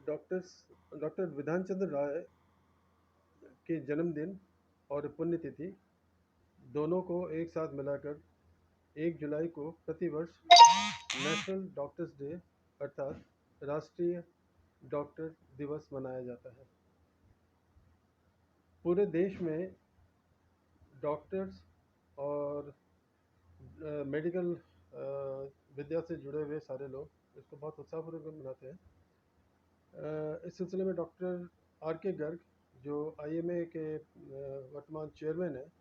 Doctors doctor Bidhan Chandra राय के जन्मदिन और पुण्यतिथि दोनों को एक साथ मिलाकर 1 जुलाई को प्रतिवर्ष नेशनल डॉक्टर्स डे अर्थात राष्ट्रीय डॉक्टर दिवस मनाया जाता है। पूरे देश में डॉक्टर्स और मेडिकल विद्या से जुड़े हुए सारे लोग इसको बहुत उत्साहपूर्वक मनाते हैं। इस सिलसिले में डॉक्टर आर के गर्ग जो आईएमए के वर्तमान चेयरमैन हैं,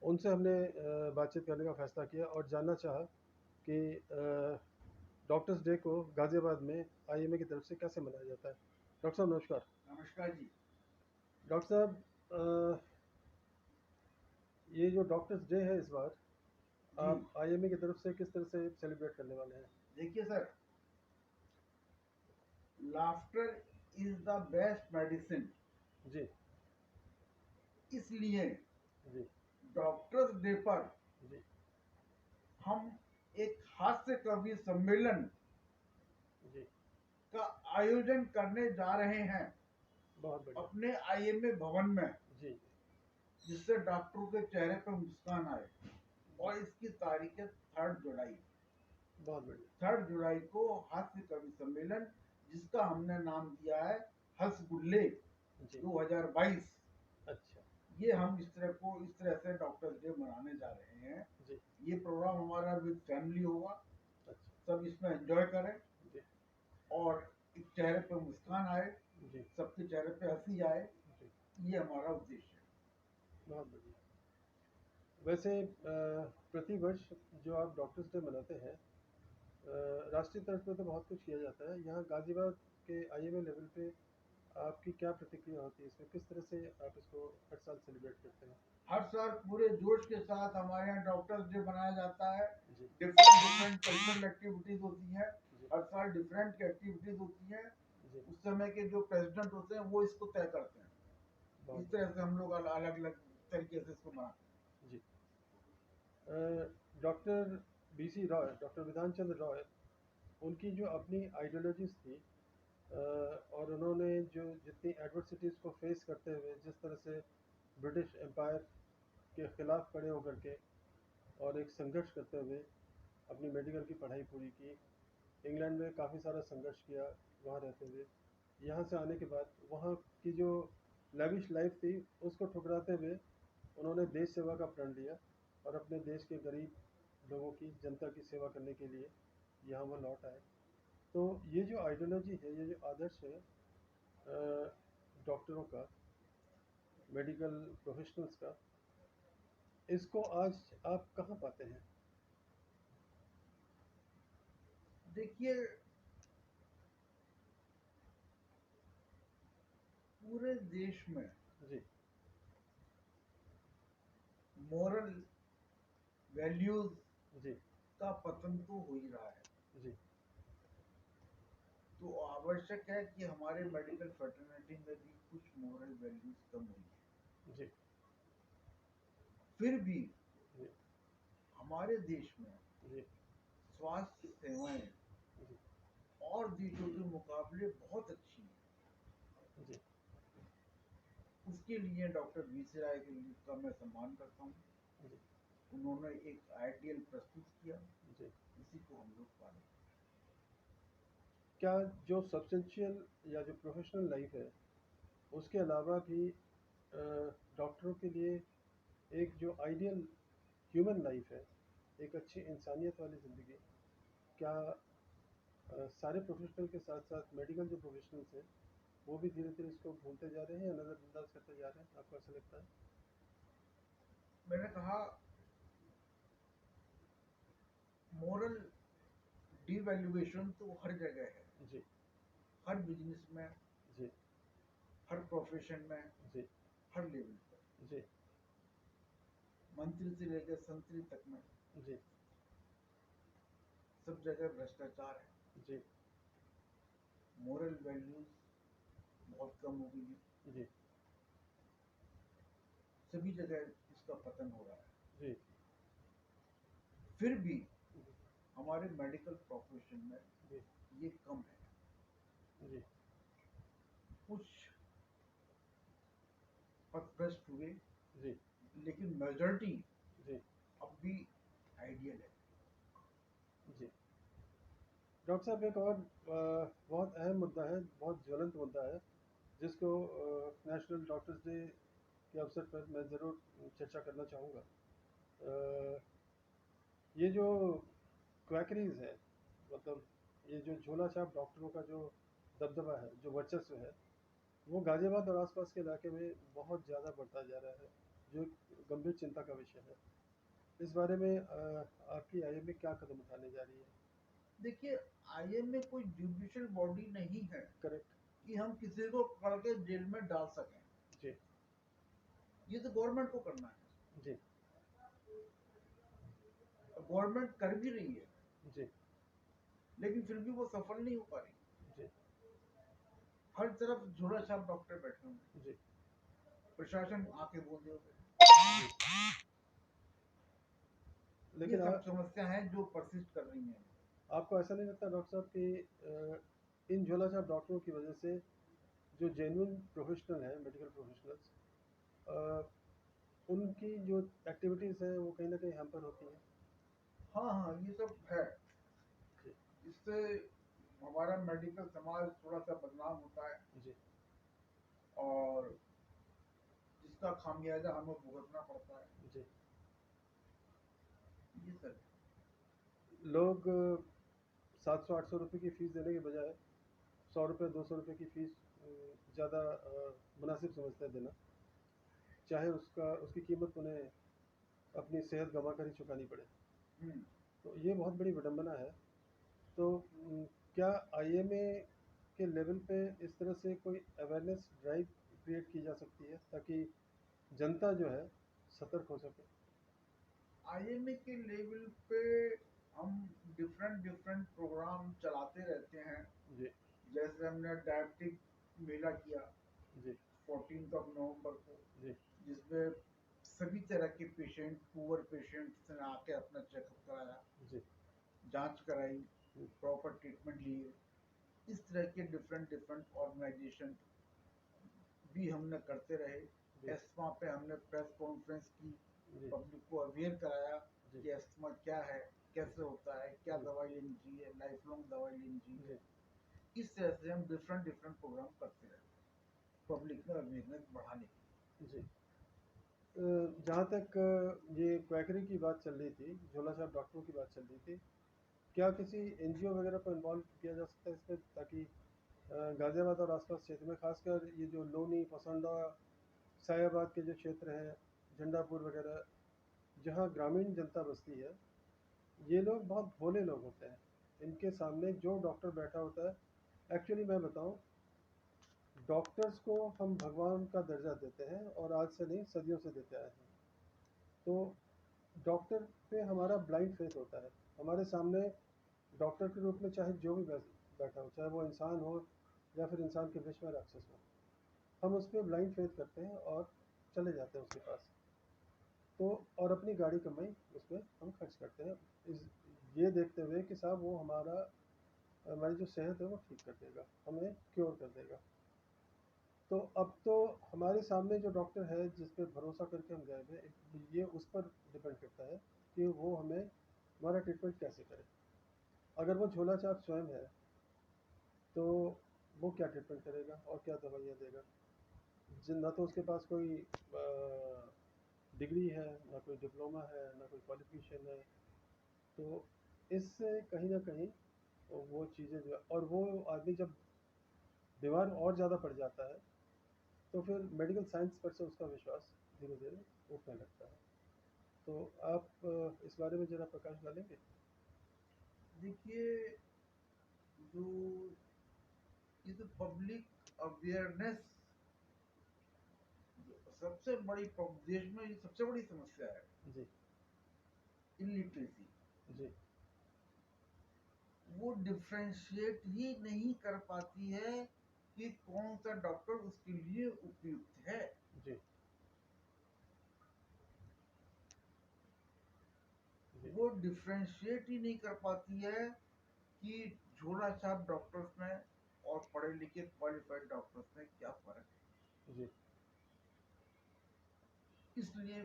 उनसे हमने बातचीत करने का फैसला किया और जानना चाहा कि डॉक्टर्स डे को गाज़ियाबाद में आईएमए की तरफ से कैसे मनाया जाता है। डॉक्टर साहब नमस्कार। नमस्कार जी। डॉक्टर साहब, ये जो डॉक्टर्स डे है इस बार जी आप आईएमए की तरफ से किस तरह से सेलिब्रेट करने वाले हैं? देखिए sir, laughter is the best medicine. जी इसलिए जी डॉक्टर्स डे पर जी हम एक हास्य कवि सम्मेलन जी। का आयोजन करने जा रहे हैं बहुत बढ़िया। अपने आईएमए भवन में, जी जिससे डॉक्टरों के चेहरे पर मुस्कान आए। और इसकी तारीख है 3 जुलाई। बहुत बढ़िया। 3 जुलाई को हास्य कवि सम्मेलन, जिसका हमने नाम दिया है हंसगुल्ले जी 2022। अच्छा। ये हम इस तरह से डॉक्टर्स डे मनाने जा रहे हैं। जी ये प्रोग्राम हमारा विद फैमिली होगा। अच्छा। सब इसमें एंजॉय करें जी और एक चेहरे पे मुस्कान आए, जी सबके चेहरे पे हंसी आए। जी। ये हमारा उद्देश्य है। बहुत बढ़िया। वैसे प्रतिवर्ष जो आप डॉक्टर्स डे मनाते हैं, राष्ट्रीय स्तर पे तो बहुत कुछ किया जाता है। यहाँ गाजियाबाद के आईएमए लेवल पे आपकी क्या प्रतिक्रिया होती है इसमें? किस तरह से आप इसको हर साल सेलिब्रेट करते हैं? हर साल पूरे जोश के साथ हमारे यहाँ डॉक्टर्स डे मनाया जाता है। जी डिफरेंट डिफरेंट कल्चरल एक्टिविटीज होती हैं। जी हर साल डिफरेंट एक्टिविटीज होती हैं। जी। उस समय के जो प्रेसिडेंट होते हैं वो इसको तय करते हैं। बहुत इस तरह बढ़िया। से हम लोग अलग अलग तरीके से इसको मनाते जी। Doctor BC Roy, doctor Bidhan Chandra Roy, उनकी जो अपनी आइडियोलॉजीज थी, और उन्होंने जो जितनी एडवर्सिटीज़ को फेस करते हुए जिस तरह से ब्रिटिश एम्पायर के ख़िलाफ़ खड़े होकर के और एक संघर्ष करते हुए अपनी मेडिकल की पढ़ाई पूरी की, इंग्लैंड में काफ़ी सारा संघर्ष किया वहाँ रहते हुए, यहाँ से आने के बाद वहाँ की जो लैविश लाइफ थी उसको ठुकराते हुए उन्होंने देश सेवा का प्रण लिया और अपने देश के गरीब लोगों की, जनता की सेवा करने के लिए यहाँ वो लौट आए। तो ये जो आइडियोलॉजी है, ये जो आदर्श है डॉक्टरों का, मेडिकल प्रोफेशनल्स का, इसको आज आप कहाँ पाते हैं? हैं। देखिए, पूरे देश में जी मोरल वैल्यूज जी का पतन तो हो ही रहा है। जी तो आवश्यक है कि हमारे मेडिकल फैटर्निटी में भी कुछ मोरल वैल्यूज कम हुई है। जी फिर भी जी हमारे देश में जी स्वास्थ्य सेवाएं जी और देशों के मुकाबले बहुत अच्छी हैं। जी उसके लिए डॉक्टर वी.सी. राय का मैं सम्मान करता हूँ। जी उन्होंने एक आइडियल प्रस्तुत किया, जी। इसी को हम लोग पालन। क्या जो सब्सटेंशियल या जो प्रोफेशनल लाइफ है उसके अलावा भी डॉक्टरों के लिए एक जो आइडियल ह्यूमन लाइफ है, एक अच्छी इंसानियत वाली ज़िंदगी, क्या सारे प्रोफेशनल के साथ साथ मेडिकल जो प्रोफेशनल्स हैं वो भी धीरे धीरे इसको भूलते जा रहे हैं या नज़रअंदाज करते जा रहे हैं? आपको ऐसा लगता है? मैंने कहा, मोरल डिवैल्यूएशन तो हर जगह है, जी हर बिजनेस में, जी हर प्रोफेशन में, जी हर लेवल पर, जी मंत्री से लेकर संतरी तक में जी सब जगह भ्रष्टाचार है। जी मोरल वैल्यूज बहुत कम हो गई है। जी सभी जगह इसका पतन हो रहा है। जी फिर भी हमारे मेडिकल प्रोफेशन में जी ये कम है। जी कुछ पथभ्रष्ट हुए, जी लेकिन मेजॉरिटी जी अब भी आइडियल है। जी। डॉक्टर साहब, एक और बहुत अहम मुद्दा है, बहुत ज्वलंत मुद्दा है, जिसको नेशनल डॉक्टर्स डे के अवसर पर मैं ज़रूर चर्चा करना चाहूँगा। अ, ये जो क्वैकरीज है, मतलब ये जो झोला छाप डॉक्टरों का जो दबदबा है, जो वर्चस्व है, वो गाजियाबाद और आसपास के इलाके में बहुत ज़्यादा बढ़ता जा रहा है, जो एक गंभीर चिंता का विषय है। इस बारे में आपकी आईएमए क्या कदम उठाने जा रही है? देखिए, आईएमए कोई जुडिशियल बॉडी नहीं है करेक्ट। कि हम किसी को पकड़ के जेल में डाल सकें। जी ये तो गवर्नमेंट को करना है, जी गवर्नमेंट कर भी रही है, जी लेकिन फिर भी वो सफल नहीं हो पा रही। जी हर तरफ झोला छाप डॉक्टर बैठे हुए हैं, जी प्रशासन आके बूंदे हुए। जी। ये लेकिन सब समस्या है जो परसिस्ट कर रही हैं। आपको ऐसा नहीं लगता डॉक्टर साहब कि इन झोला छाप डॉक्टरों की वजह से जो जेन्युइन प्रोफेशनल हैं, मेडिकल प्रोफेशनल्स, उनकी जो एक्टिविटीज़ हैं वो कहीं ना कहीं हैम्पर होती हैं? हाँ हाँ, ये सब है। जी इससे हमारा मेडिकल समाज थोड़ा सा बदनाम होता है, जी और जिसका खामियाजा हमें भुगतना पड़ता है। जी। ये सब लोग 700-800 रुपये की फ़ीस देने के बजाय 100 रुपये 200 रुपये की फ़ीस ज़्यादा मुनासिब समझते हैं देना, चाहे उसका उसकी कीमत उन्हें अपनी सेहत गंवा कर ही चुकानी पड़े। है। तो ये बहुत बड़ी विडंबना है। तो क्या आईएमए के लेवल पे इस तरह से कोई अवेयरनेस ड्राइव क्रिएट की जा सकती है ताकि जनता जो है सतर्क हो सके? आईएमए के लेवल पे हम डिफरेंट डिफरेंट प्रोग्राम चलाते रहते हैं। जी जैसे हमने डायबिटिक मेला किया जी 14 नवंबर को, जी जिसमें सभी तरह के पेशेंट, पुअर पेशेंट्स ने आके अपना चेकअप कराया, जी जांच कराई, जी प्रॉपर ट्रीटमेंट लिए। इस तरह के डिफरेंट डिफरेंट ऑर्गेनाइजेशन भी हमने करते रहे। जी एस्मा पे हमने प्रेस कॉन्फ्रेंस की, जी पब्लिक को अवेयर कराया जी कि एस्मा क्या है, कैसे होता है, क्या जी दवाई लेनी चाहिए, लाइफ लॉन्ग दवाई लेनी चाहिए। जी इस तरह से हम डिफरेंट डिफरेंट प्रोग्राम करते रहते हैं पब्लिक में अवेयरनेस बढ़ाने के जी। जहाँ तक ये क्वैकरी की बात चल रही थी, झोला छाप डॉक्टरों की बात चल रही थी, क्या किसी एनजीओ वगैरह को इन्वॉल्व किया जा सकता है इसमें, ताकि गाज़ियाबाद और आसपास क्षेत्र में, खासकर ये जो लोनी, पसंडा, सायाबाद के जो क्षेत्र हैं, झंडापुर वगैरह, जहाँ ग्रामीण जनता बसती है, ये लोग बहुत भोले लोग होते हैं। इनके सामने जो डॉक्टर बैठा होता है, एक्चुअली मैं बताऊं, डॉक्टर्स को हम भगवान का दर्जा देते हैं और आज से नहीं, सदियों से देते आए हैं। तो डॉक्टर पे हमारा ब्लाइंड फेथ होता है। हमारे सामने डॉक्टर के रूप में चाहे जो भी बैठा हो, चाहे वो इंसान हो या फिर इंसान के विष में राक्षस हो, हम उस पर ब्लाइंड फेथ करते हैं और चले जाते हैं उसके पास। तो और अपनी गाड़ी कमाई उस पर हम खर्च करते हैं, इस ये देखते हुए कि साहब वो हमारी जो सेहत है वो ठीक कर देगा, हमें क्योर कर देगा। तो अब तो हमारे सामने जो डॉक्टर है जिस पे भरोसा करके हम गए हुए, ये उस पर डिपेंड करता है कि वो हमें हमारा ट्रीटमेंट कैसे करे। अगर वो झोला छाप स्वयं है तो वो क्या ट्रीटमेंट करेगा और क्या दवाइयाँ देगा? जिन ना तो उसके पास कोई डिग्री है, ना कोई डिप्लोमा है, ना कोई क्वालिफिकेशन है। तो इससे कहीं ना कहीं वो चीज़ें जो, और वो आदमी जब बीमार और ज़्यादा पड़ जाता है तो फिर मेडिकल साइंस पर से उसका विश्वास धीरे धीरे उठने लगता है। तो आप इस बारे में ज़रा प्रकाश डालेंगे? लिए। देखिए, जो ये तो पब्लिक अवेयरनेस सबसे बड़ी देश में ये सबसे बड़ी समस्या है, जी इलिटरेसी। जी वो डिफ्रेंशिएट ही नहीं कर पाती है कि कौन सा डॉक्टर उसके लिए उपयुक्त है। जी जी वो डिफ्रेंशिएट ही नहीं कर पाती है कि झोला छाप डॉक्टर्स में और पढ़े लिखे क्वालिफाइड डॉक्टर्स में क्या फर्क जी है, इसलिए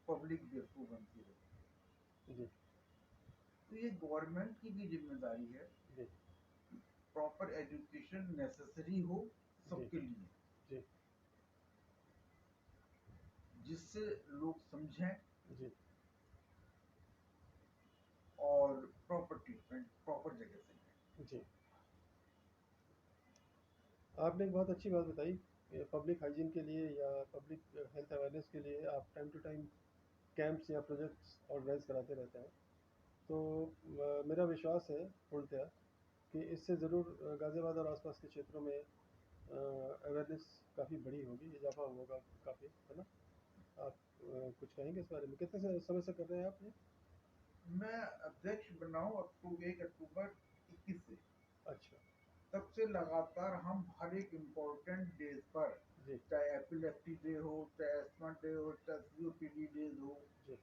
पब्लिक बेवकूफ बनती है। जी तो ये गवर्नमेंट की भी जिम्मेदारी है, जी प्रॉपर एजुकेशन नेसेसरी हो जी सबके लिए, जी जिससे लोग समझें जी और प्रॉपर ट्रीटमेंट प्रॉपर जगह से लें। जी। आपने एक बहुत अच्छी बात बताई, पब्लिक हाइजीन के लिए या पब्लिक हेल्थ अवेयरनेस के लिए आप टाइम टू टाइम कैंप्स या प्रोजेक्ट्स ऑर्गेनाइज कराते रहते हैं। तो मेरा विश्वास है पूर्णतया कि इससे ज़रूर गाज़ियाबाद और आसपास के क्षेत्रों में अवेयरनेस काफ़ी बड़ी होगी, इजाफा होगा काफ़ी, है ना? आप कुछ कहेंगे इस बारे में? कितने समय से कर रहे हैं आप ये? मैं अध्यक्ष बना हूँ 1 अक्टूबर 21 से। अच्छा। तब से लगातार हम हर एक इम्पोर्टेंट डेज पर, जी चाहे एपिलेप्सी डे हो, चाहे एस्मा डे हो, चाहे सीओपीडी डेज हो, जी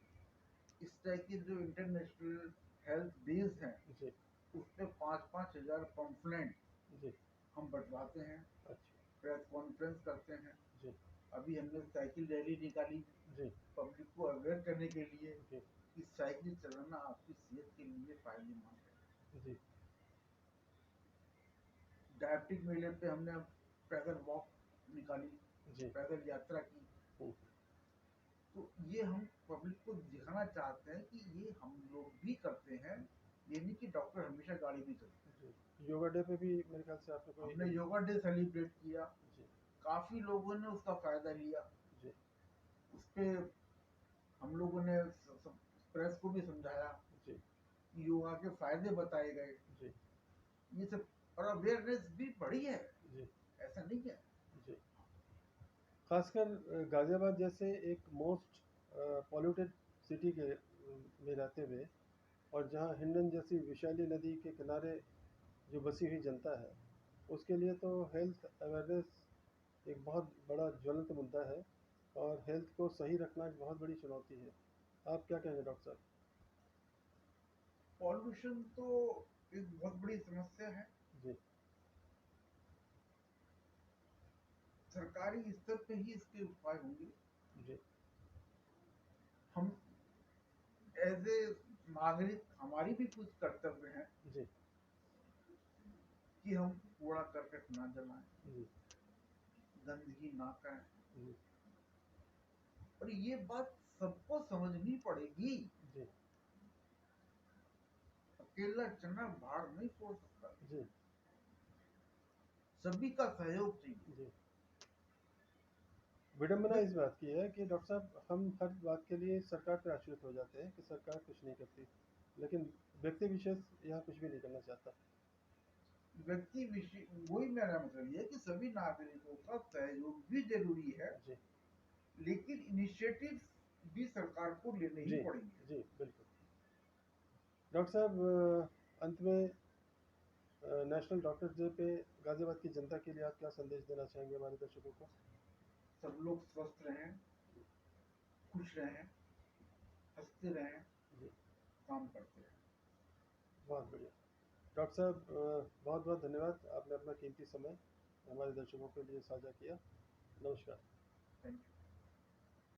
इस टाइप के जो इंटरनेशनल हेल्थ डेज हैं, जी उस पे 5-5 हज़ार पम्फलेट जी। हम बंटवाते हैं, अच्छा। प्रेस कॉन्फ्रेंस करते हैं। जी अभी हमने साइकिल रैली निकाली जी पब्लिक को अवेयर करने के लिए जी कि साइकिल चलाना आपकी सेहत के लिए फायदेमंद है। जी डायबिटिक मेले पे हमने पैदल वॉक निकाली, जी। पैदल यात्रा की। हम्म, तो ये हम पब्लिक को दिखाना चाहते हैं कि ये हम लोग भी करते हैं, ये नहीं कि डॉक्टर हमेशा गाड़ी में चलते हैं। जी। योगा डे पे भी मेरे ख्याल से आपने हमने कोई। योगा डे सेलिब्रेट किया, जी काफी लोगों ने उसका फायदा लिया। जी उस पे हम लोगों ने प्रेस को भी समझाया, जी योगा के फायदे बताए गए, जी ये सब, और अवेयरनेस भी बढ़ी है, जी ऐसा नहीं है। जी। खासकर गाज़ियाबाद जैसे एक मोस्ट पॉल्यूटेड सिटी के में रहते हुए, और जहाँ हिंडन जैसी विशाली नदी के किनारे जो बसी हुई जनता है, उसके लिए तो हेल्थ अवेयरनेस एक बहुत बड़ा ज्वलंत मुद्दा है, और हेल्थ को सही रखना एक बहुत बड़ी चुनौती है। आप क्या कहेंगे डॉक्टर साहब? पॉल्यूशन तो एक बहुत बड़ी समस्या है। जी सरकारी स्तर पे ही इसके उपाय होंगे। जी हम एज ए नागरिक, हमारी भी कुछ कर्तव्य है जी कि हम कूड़ा करकट ना जलाएं, जी गंदगी ना करें। जी और ये बात सबको समझनी पड़ेगी। जी अकेला चना भाड़ नहीं फोड़ सकता, जी सभी का सहयोग चाहिए। जी। विडंबना देख, इस बात की है कि डॉक्टर साहब हम हर बात के लिए सरकार पर आश्रित हो जाते हैं कि सरकार कुछ नहीं करती, लेकिन व्यक्ति विशेष यहाँ कुछ भी नहीं करना चाहता। व्यक्ति विशेष, वही मेरा मतलब ये है कि सभी नागरिकों का सहयोग भी जरूरी है, जी लेकिन इनिशिएटिव्स भी सरकार को लेने ही जी पड़ेंगे। जी बिल्कुल। डॉक्टर साहब, अंत में नेशनल डॉक्टर्स डे पे गाजियाबाद की जनता के लिए आप क्या संदेश देना चाहेंगे हमारे दर्शकों को? सब लोग स्वस्थ रहें, खुश रहें, हंसते रहें, जी काम करते रहें। बहुत बढ़िया। डॉक्टर साहब, बहुत बहुत धन्यवाद, आपने अपना कीमती समय हमारे दर्शकों के लिए साझा किया। नमस्कार। Thank you.